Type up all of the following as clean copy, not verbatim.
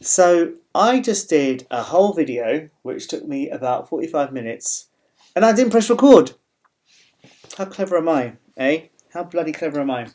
So I just did a whole video which took me about 45 minutes and I didn't press record. How clever am I, eh? How bloody clever am I?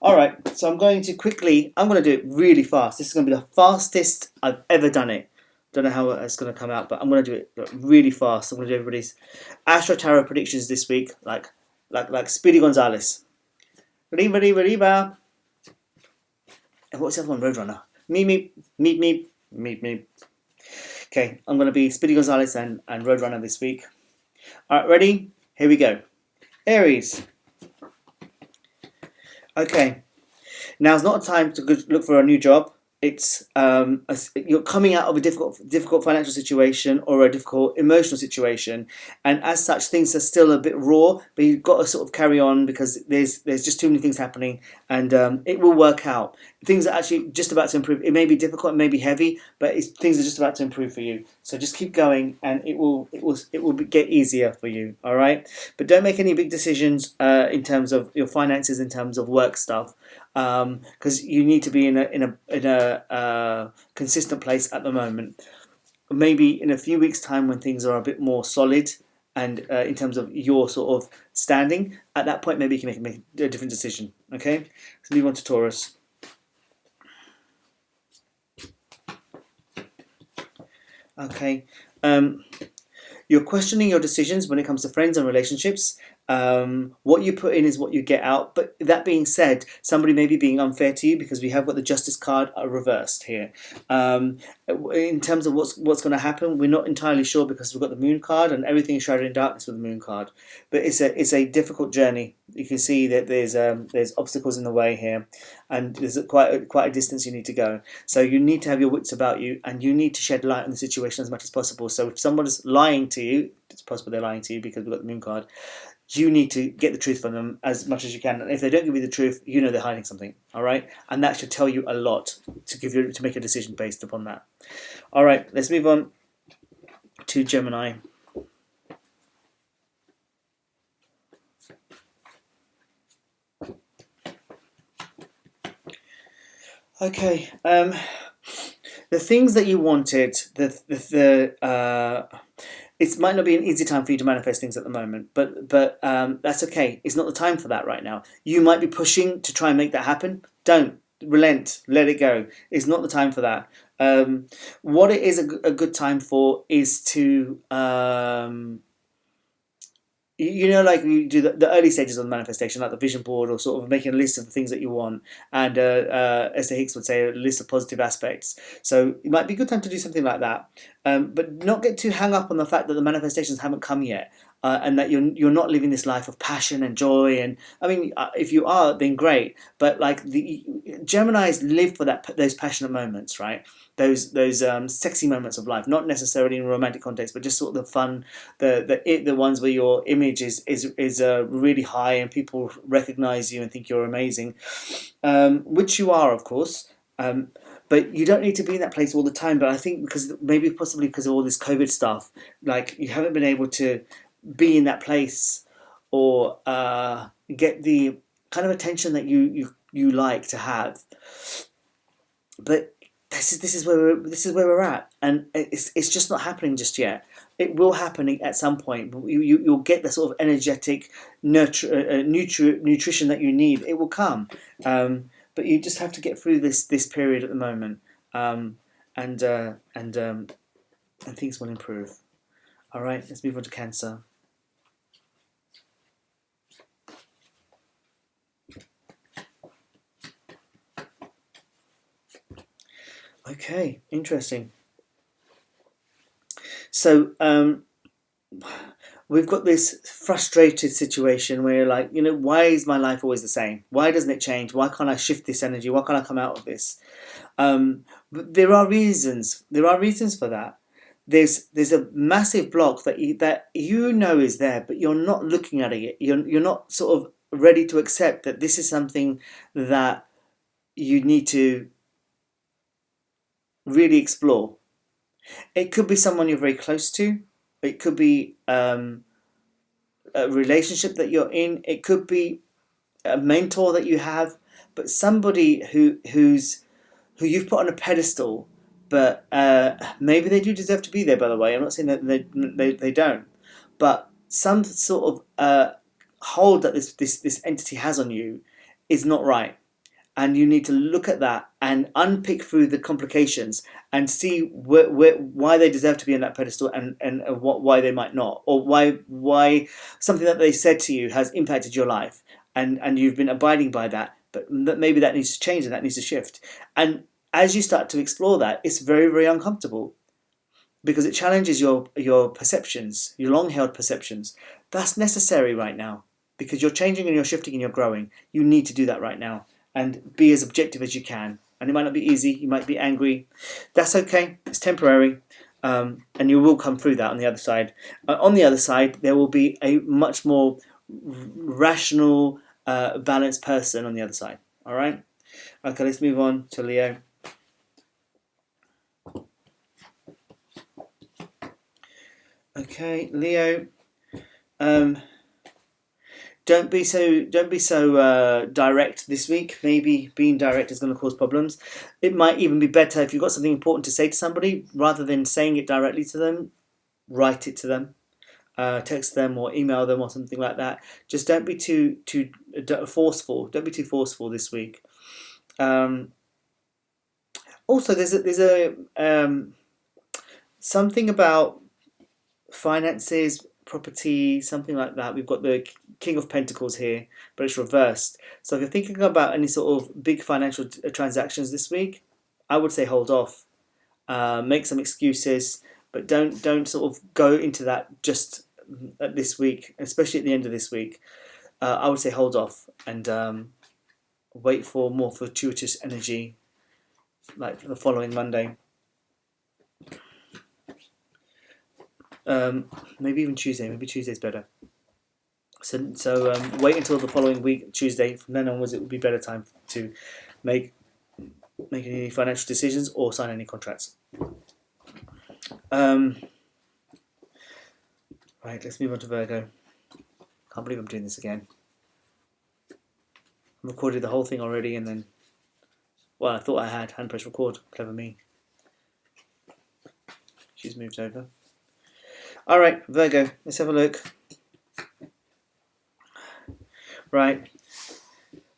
Alright, so I'm going to do it really fast. This is going to be the fastest I've ever done it. Don't know how it's going to come out, but I'm going to do it really fast. I'm going to do everybody's Astro-Tarot predictions this week, like Speedy Gonzales. Riba. And what's the other one? Roadrunner. Meep. Okay, I'm going to be Speedy Gonzales and Roadrunner this week. Alright, ready? Here we go. Aries. Okay, now's not a time to look for a new job. It's you're coming out of a difficult financial situation or a difficult emotional situation, and as such, things are still a bit raw. But you've got to sort of carry on because there's just too many things happening, and it will work out. Things are actually just about to improve. It may be difficult, it may be heavy, but things are just about to improve for you. So just keep going, and it will get easier for you. All right, but don't make any big decisions in terms of your finances, in terms of work stuff. Because you need to be in a consistent place at the moment. Maybe in a few weeks' time, when things are a bit more solid, and in terms of your sort of standing, at that point maybe you can make a different decision. Okay, let's move on to Taurus. Okay, you're questioning your decisions when it comes to friends and relationships. What you put in is what you get out. But that being said, somebody may be being unfair to you because we have got the Justice card reversed here. In terms of what's going to happen, we're not entirely sure because we've got the Moon card and everything is shrouded in darkness with the Moon card. But it's a difficult journey. You can see that there's obstacles in the way here, and there's quite a distance you need to go. So you need to have your wits about you, and you need to shed light on the situation as much as possible. So if someone is lying to you, it's possible they're lying to you because we've got the Moon card. You need to get the truth from them as much as you can. And if they don't give you the truth, you know they're hiding something. All right, and that should tell you a lot to make a decision based upon that. All right, let's move on to Gemini. Okay, the things that you wanted, it might not be an easy time for you to manifest things at the moment, but that's okay. It's not the time for that right now. You might be pushing to try and make that happen. Don't relent. Let it go. It's not the time for that. What it is a good time for is to like you do the early stages of the manifestation, like the vision board, or sort of making a list of the things that you want, and Esther Hicks would say a list of positive aspects. So it might be a good time to do something like that, but not get too hung up on the fact that the manifestations haven't come yet, and that you're not living this life of passion and joy. And I mean, if you are, then great. But like the Geminis live for those passionate moments, right? Those sexy moments of life, not necessarily in a romantic context, but just sort of the fun, the ones where your image is really high and people recognize you and think you're amazing, which you are, of course. But you don't need to be in that place all the time. But I think possibly because of all this COVID stuff, like you haven't been able to be in that place or get the kind of attention that you like to have. But this is where we're at, and it's just not happening just yet. It will happen at some point. You'll get the sort of energetic nutrition that you need. It will come, but you just have to get through this period at the moment, and things will improve. All right, let's move on to Cancer. Okay, interesting. So we've got this frustrated situation where, like, why is my life always the same? Why doesn't it change? Why can't I shift this energy? Why can't I come out of this? But there are reasons. There are reasons for that. There's a massive block that you know is there, but you're not looking at it. You're not sort of ready to accept that this is something that you need to really explore. It could be someone you're very close to. It could be a relationship that you're in. It could be a mentor that you have, but somebody who you've put on a pedestal but maybe they do deserve to be there, by the way. I'm not saying that they don't, but some sort of hold that this entity has on you is not right, and you need to look at that and unpick through the complications and see why they deserve to be on that pedestal, and why they might not, or why something that they said to you has impacted your life, and you've been abiding by that, but maybe that needs to change and that needs to shift. And as you start to explore that, it's very, very uncomfortable because it challenges your perceptions, your long-held perceptions. That's necessary right now because you're changing and you're shifting and you're growing. You need to do that right now and be as objective as you can. And it might not be easy. You might be angry. That's okay. It's temporary. And you will come through that on the other side. On the other side, there will be a much more rational, balanced person on the other side. All right? Okay, let's move on to Leo. Okay, Leo. Don't be so direct this week. Maybe being direct is going to cause problems. It might even be better if you've got something important to say to somebody, rather than saying it directly to them, write it to them, text them or email them or something like that. Just don't be too forceful. Don't be too forceful this week. Also, there's a something about finances, property, something like that. We've got the King of Pentacles here, but it's reversed. So if you're thinking about any sort of big financial transactions this week, I would say hold off. Make some excuses, but don't sort of go into that just at this week, especially at the end of this week. I would say hold off and wait for more fortuitous energy, like the following Monday. Maybe even Tuesday. Maybe Tuesday's better. So wait until the following week, Tuesday. From then onwards, it will be better time to make any financial decisions or sign any contracts. Right, let's move on to Virgo. Can't believe I'm doing this again. I recorded the whole thing already, and then, well, I thought I had hand press record. Clever me. She's moved over. All right, Virgo. Let's have a look. Right.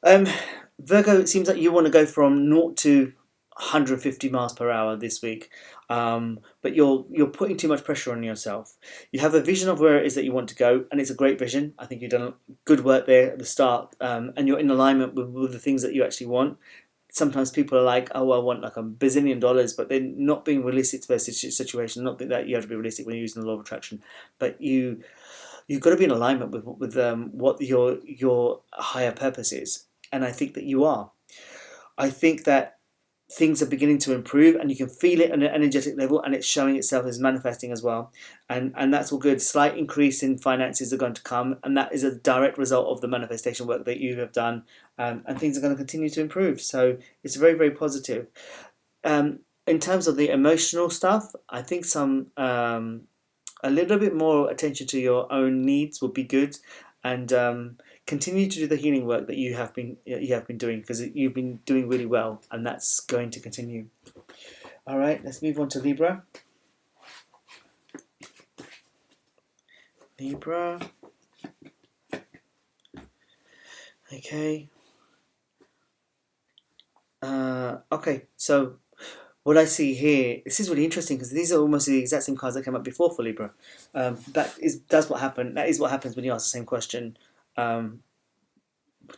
Virgo, it seems like you want to go from 0 to 150 miles per hour this week, but you're putting too much pressure on yourself. You have a vision of where it is that you want to go, and it's a great vision. I think you've done good work there at the start, and you're in alignment with the things that you actually want. Sometimes people are like, oh, I want like $1 bazillion, but they're not being realistic to their situation. Not that you have to be realistic when you're using the law of attraction, but you've got to be in alignment with what your higher purpose is. And I think that you are. I think that things are beginning to improve, and you can feel it on an energetic level, and it's showing itself as manifesting as well. And that's all good. Slight increase in finances are going to come, and that is a direct result of the manifestation work that you have done. And things are going to continue to improve. So it's very, very positive. In terms of the emotional stuff, I think a little bit more attention to your own needs would be good, and continue to do the healing work that you have been doing, because you've been doing really well, and that's going to continue. All right, let's move on to Libra. Libra. Okay. Okay, so what I see here, this is really interesting because these are almost the exact same cards that came up before for Libra. That is what happens when you ask the same question to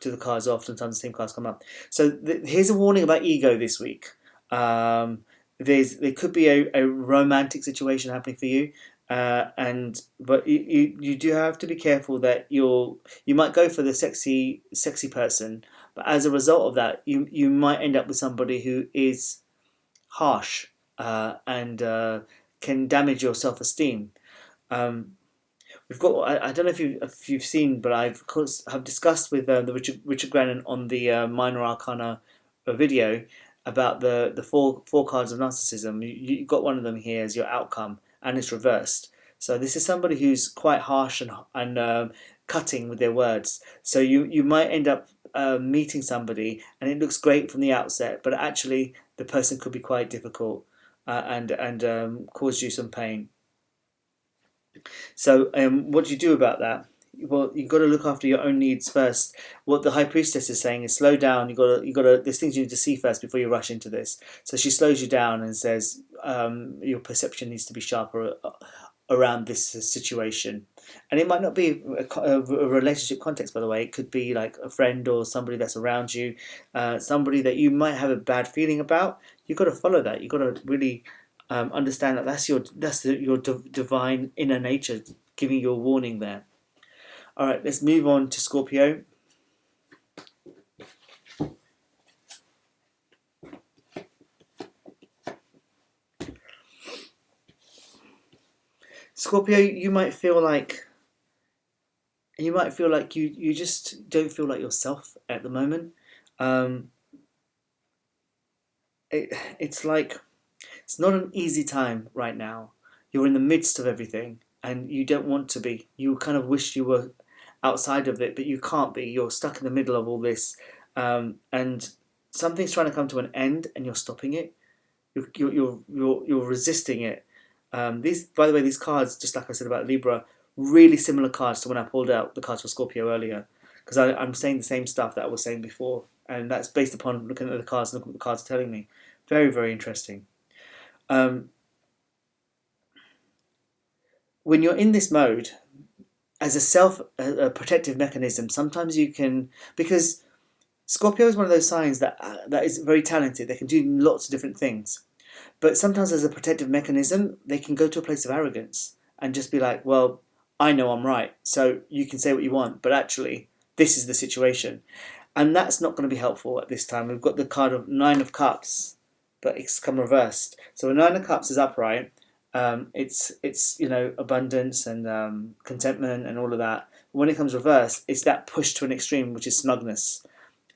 the cards. Oftentimes the same cards come up. So here's a warning about ego this week. There could be a romantic situation happening for you, but you do have to be careful that you might go for the sexy person, but as a result of that, you might end up with somebody who is harsh and can damage your self-esteem. We've got. I don't know if you've seen, but I've discussed with the Richard Grannon on the Minor Arcana video about the four cards of narcissism. You got one of them here as your outcome, and it's reversed. So this is somebody who's quite harsh and cutting with their words. So you might end up meeting somebody, and it looks great from the outset, but actually the person could be quite difficult. and caused you some pain. So what do you do about that? Well, you've got to look after your own needs first. What the High Priestess is saying is slow down. You got to. There's things you need to see first before you rush into this. So she slows you down and says your perception needs to be sharper around this situation. And it might not be a relationship context, by the way. It could be like a friend or somebody that's around you, somebody that you might have a bad feeling about. You've got to follow that. You've got to really understand that your divine inner nature giving you a warning there. All right, let's move on to Scorpio. Scorpio, you might feel like you just don't feel like yourself at the moment. It's like it's not an easy time right now. You're in the midst of everything, and you don't want to be. You kind of wish you were outside of it, but you can't be. You're stuck in the middle of all this, and something's trying to come to an end, and you're stopping it. You're resisting it. These, by the way, these cards, just like I said about Libra, really similar cards to when I pulled out the cards for Scorpio earlier, because I'm saying the same stuff that I was saying before, and that's based upon looking at the cards and looking at what the cards are telling me. Very, very interesting. When you're in this mode, as a protective mechanism, sometimes you can, because Scorpio is one of those signs that is very talented. They can do lots of different things. But sometimes as a protective mechanism, they can go to a place of arrogance and just be like, well, I know I'm right, so you can say what you want, but actually, this is the situation. And that's not going to be helpful at this time. We've got the card of Nine of Cups, but it's come reversed. So a Nine of Cups is upright. It's abundance and contentment and all of that. When it comes reversed, it's that push to an extreme, which is smugness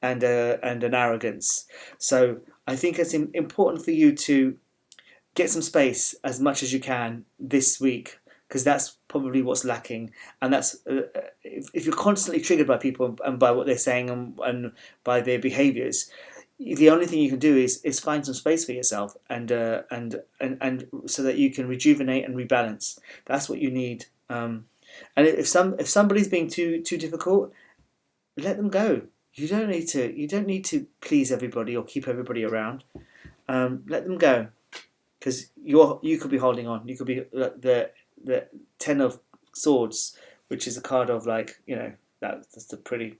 and an arrogance. So I think it's important for you to get some space as much as you can this week, because that's probably what's lacking. And that's if you're constantly triggered by people and by what they're saying and by their behaviours, the only thing you can do is find some space for yourself and so that you can rejuvenate and rebalance. That's what you need. And if somebody's being too difficult, let them go. You don't need to please everybody or keep everybody around. Let them go, because you could be holding on. You could be the Ten of Swords, which is a card of that's a pretty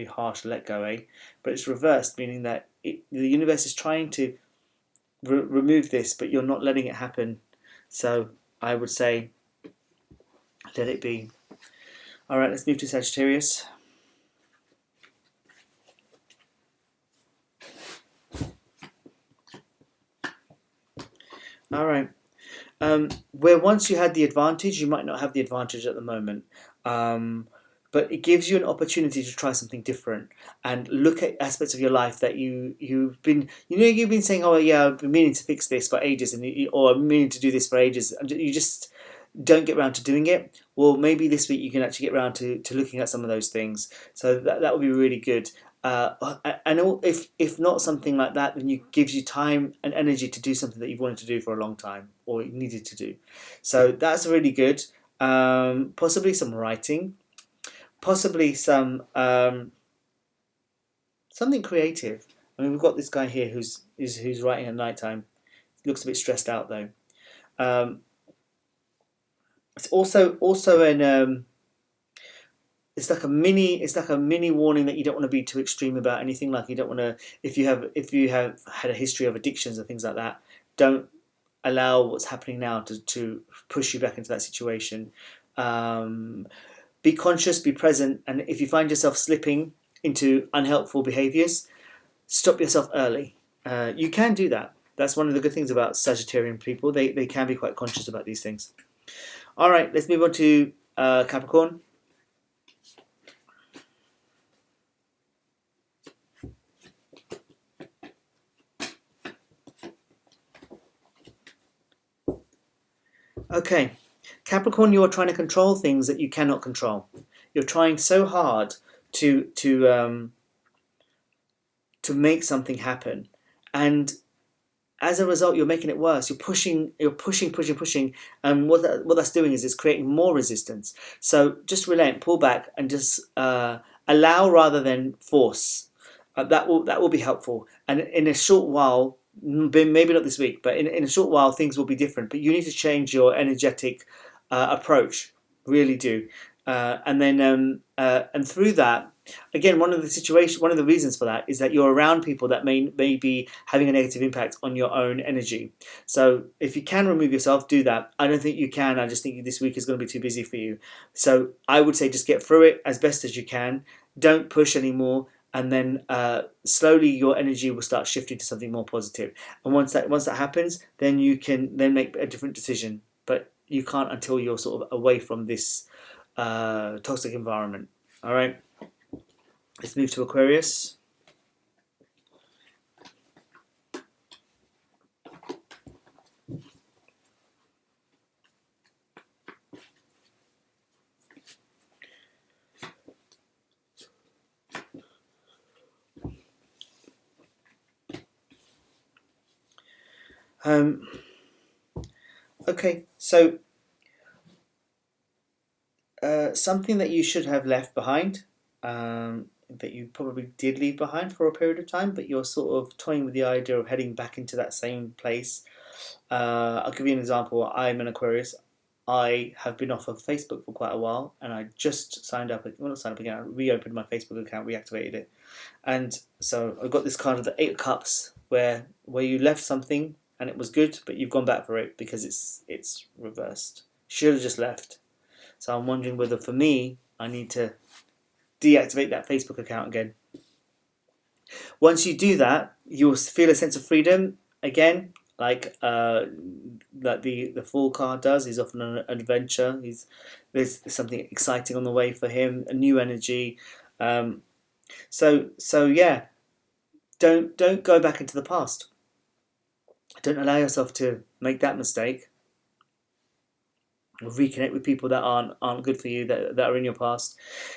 harsh let go, eh? But it's reversed, meaning that the universe is trying to remove this, but you're not letting it happen. So I would say let it be. All right, let's move to Sagittarius. All right. Where once you had the advantage, you might not have the advantage at the moment. But it gives you an opportunity to try something different and look at aspects of your life that you've been saying, oh yeah, I've been meaning to fix this for ages, or I'm meaning to do this for ages, and you just don't get around to doing it. Well, maybe this week you can actually get around to looking at some of those things. So that would be really good. And if not something like that, then it gives you time and energy to do something that you've wanted to do for a long time or you needed to do. So that's really good. Possibly some writing, possibly some something creative. I mean, we've got this guy here who's writing at night time. Looks a bit stressed out though. It's also an it's like a mini warning that you don't want to be too extreme about anything. Like you don't want to, if you have had a history of addictions and things like that, don't allow what's happening now to push you back into that situation. Be conscious, be present, and if you find yourself slipping into unhelpful behaviours, stop yourself early. You can do that. That's one of the good things about Sagittarian people. They can be quite conscious about these things. All right, let's move on to Capricorn. Okay, Capricorn, you are trying to control things that you cannot control. You're trying so hard to make something happen, and as a result, you're making it worse. You're pushing, pushing, and what that's doing is it's creating more resistance. So just relent, pull back, and just allow rather than force. That will be helpful. And in a short while, maybe not this week, but in a short while, things will be different. But you need to change your energetic approach. Really do. And through that, again, one of the reasons for that is that you're around people that may be having a negative impact on your own energy. So if you can remove yourself, do that. I don't think you can. I just think this week is going to be too busy for you. So I would say just get through it as best as you can. Don't push anymore, and then slowly your energy will start shifting to something more positive. And once that happens, then you can then make a different decision. But you can't until you're sort of away from this toxic environment. All right. Let's move to Aquarius. Okay, so something that you should have left behind, that you probably did leave behind for a period of time, but you're sort of toying with the idea of heading back into that same place. I'll give you an example. I'm an Aquarius. I have been off of Facebook for quite a while, and I just signed up. Well, not signed up again. I reopened my Facebook account, reactivated it, and so I've got this card of the Eight of Cups, where you left something and it was good, but you've gone back for it because it's reversed. Should have just left. So I'm wondering whether for me I need to deactivate that Facebook account again. Once you do that, you'll feel a sense of freedom again, like that the Fool card does. He's often an adventure. There's something exciting on the way for him, a new energy. So yeah, don't go back into the past. Don't allow yourself to make that mistake. Or reconnect with people that aren't good for you, that are in your past.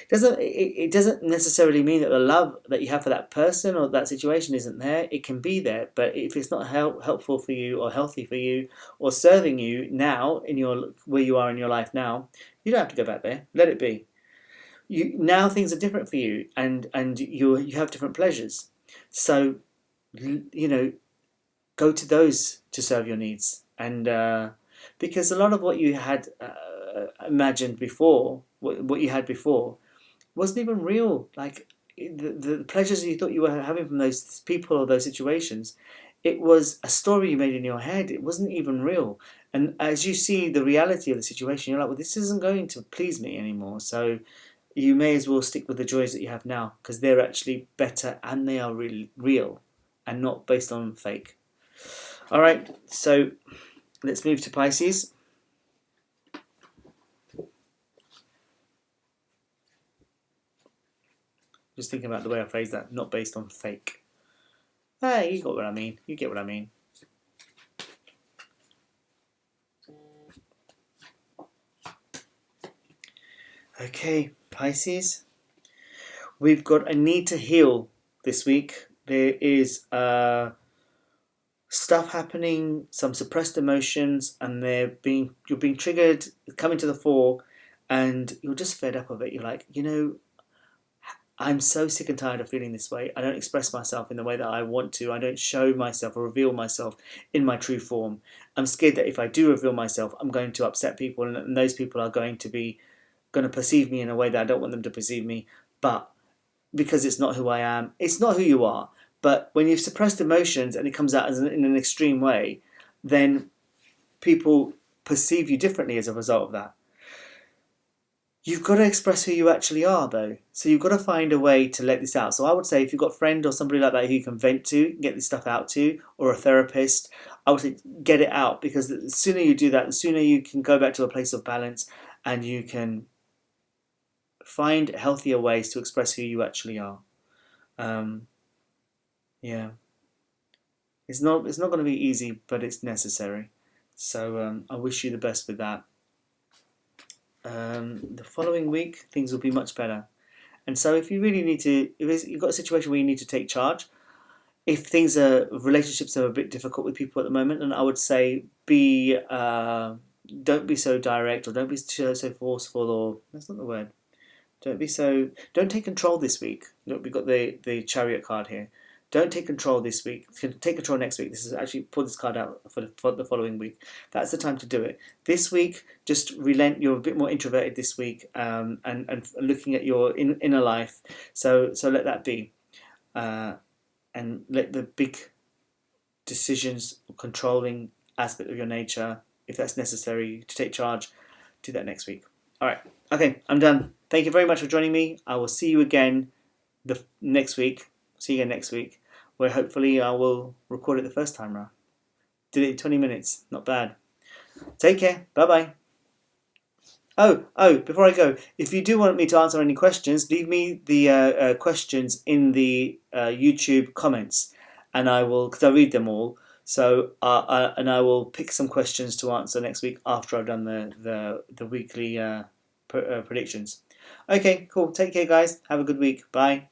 It doesn't necessarily mean that the love that you have for that person or that situation isn't there. It can be there, but if it's not helpful for you or healthy for you or serving you now in where you are in your life now, you don't have to go back there. Let it be. Now things are different for you, and you have different pleasures. So go to those to serve your needs, and because a lot of what you had imagined before, what you had before, wasn't even real. Like the pleasures you thought you were having from those people or those situations, it was a story you made in your head. It wasn't even real. And as you see the reality of the situation, you're like, well, this isn't going to please me anymore. So you may as well stick with the joys that you have now, because they're actually better and they are really real and not based on fake. All right, so let's move to Pisces. Just thinking about the way I phrase that, not based on fake. Hey, you got what I mean. You get what I mean. Okay, Pisces. We've got a need to heal this week. There is stuff happening, some suppressed emotions, and you're being triggered, coming to the fore, and you're just fed up of it. You're like, I'm so sick and tired of feeling this way. I don't express myself in the way that I want to. I don't show myself or reveal myself in my true form. I'm scared that if I do reveal myself, I'm going to upset people, and those people are going to perceive me in a way that I don't want them to perceive me. But because it's not who I am, it's not who you are. But when you've suppressed emotions and it comes out in an extreme way, then people perceive you differently as a result of that. You've got to express who you actually are, though. So you've got to find a way to let this out. So I would say if you've got a friend or somebody like that who you can vent to, get this stuff out to, or a therapist, I would say get it out, because the sooner you do that, the sooner you can go back to a place of balance and you can find healthier ways to express who you actually are. Yeah. It's not going to be easy, but it's necessary. So I wish you the best with that. The following week, things will be much better. And so if you really need to, if you've got a situation where you need to take charge, if relationships are a bit difficult with people at the moment, then I would say don't be so direct, or don't be so forceful, or that's not the word. Don't take control this week. Look, we've got the Chariot card here. Don't take control this week. Take control next week. This is actually, pull this card out for the following week. That's the time to do it. This week, just relent. You're a bit more introverted this week, and looking at your inner life. So let that be, and let the big decisions, controlling aspect of your nature, if that's necessary to take charge, do that next week. All right. Okay, I'm done. Thank you very much for joining me. I will see you again next week. See you again next week, where hopefully I will record it the first time round. Did it in 20 minutes. Not bad. Take care. Bye-bye. Oh, before I go, if you do want me to answer any questions, leave me the questions in the YouTube comments, and I will, because I read them all. So and I will pick some questions to answer next week after I've done the weekly predictions. Okay, cool. Take care, guys. Have a good week. Bye.